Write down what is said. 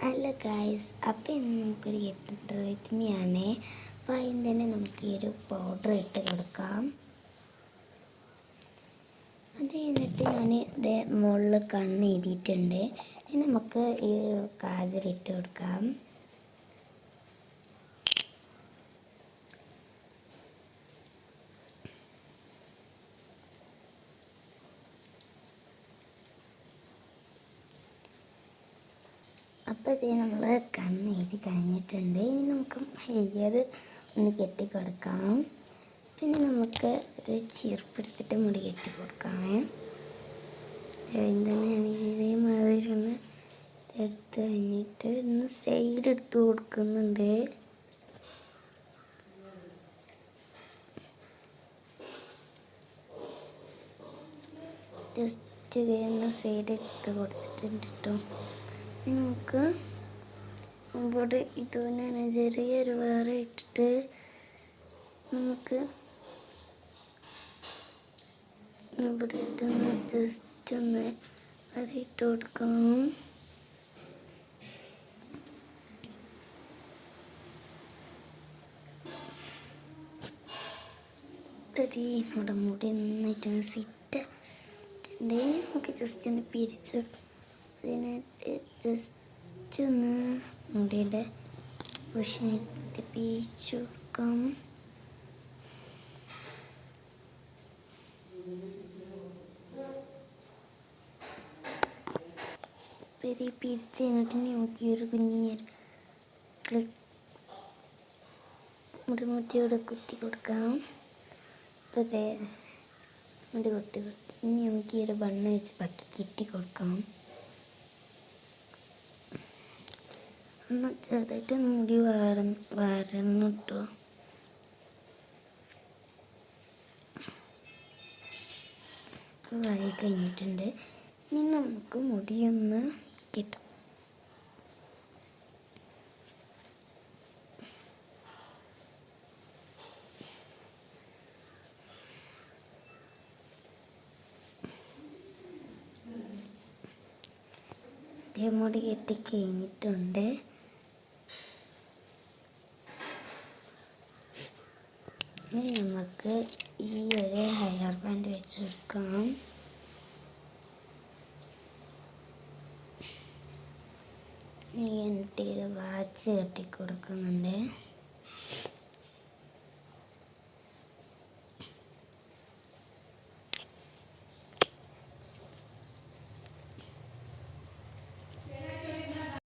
Hello guys, അപ്പോൾ ഇന്ന് നമുക്കൊരു ഗെറ്റ് വിത്ത് മീ ആണ്. അപ്പോൾ അതിന് തന്നെ നമുക്ക് ഈ ഒരു പൗഡർ ഇട്ട് കൊടുക്കാം. അത് കഴിഞ്ഞിട്ട് ഞാൻ ഇത് മുകളിൽ കണ്ണ് എഴുതിയിട്ടുണ്ട്. ഇനി നമുക്ക് ഈ കാജൽ ഇട്ട് കൊടുക്കാം. അപ്പോൾ ഇത് നമ്മൾ കണ്ണ് എഴുതി കഴിഞ്ഞിട്ടുണ്ട്. ഇനി നമുക്ക് ഹെയർ ഒന്ന് കെട്ടിക്കൊടുക്കാം. പിന്നെ നമുക്ക് ഒരു ചീർപ്പെടുത്തിട്ട് മുടി കെട്ടി കൊടുക്കാമേ. തന്നെയാണ് ഇതേമാതിരി ഒന്ന് എടുത്ത് കഴിഞ്ഞിട്ട് ഒന്ന് സൈഡ് എടുത്ത് കൊടുക്കുന്നുണ്ട്. ജസ്റ്റ് ഇതൊന്ന് സൈഡ് എടുത്ത് കൊടുത്തിട്ടുണ്ട് കേട്ടോ. ഇനി നമുക്ക് ഇവിടെ ഇതുതന്നെയാണ് ചെറിയൊരു വേറെ ഇട്ടിട്ട് നമുക്ക് പിടിച്ചിട്ടൊന്ന് ജസ്റ്റ് ഒന്ന് അത് ഇട്ട് കൊടുക്കാം. നമ്മുടെ മുടി നന്നായിട്ടാണ് സെറ്റ് ഇട്ടുണ്ടെങ്കിൽ നമുക്ക് ജസ്റ്റ് ഒന്ന് പിരിച്ച് അതിനായിട്ട് ജസ്റ്റ് ഒന്ന് മുടിയുടെ വശത്ത് പിരിച്ചു കൊടുക്കാം. ഇത് പിരിച്ച് കഴിഞ്ഞിട്ട് നമുക്ക് ഈ ഒരു കുഞ്ഞൊരു മുടിയോടെ കുത്തി കൊടുക്കാം. അപ്പോൾ അതേ മുടി കുത്തി കൊടുത്ത് ഇനി നമുക്ക് ഈ ഒരു ബണ്ണ് വെച്ച് പക്കി കെട്ടി കൊടുക്കാം. ഒന്ന് ചെറുതായിട്ട് മുടി വരണം കേട്ടോ. വായി കഴിഞ്ഞിട്ടുണ്ട്. ഇനി നമുക്ക് മുടിയൊന്ന് കിട്ടും. മുടി കെട്ടിക്കഴിഞ്ഞിട്ടുണ്ട്. ഇനി നമുക്ക് ഈ ഒരു ഹെയർ ബാൻഡ് വെച്ച് കൊടുക്കാം. എന്നിട്ട് വാച്ച് കെട്ടി കൊടുക്കുന്നുണ്ട്.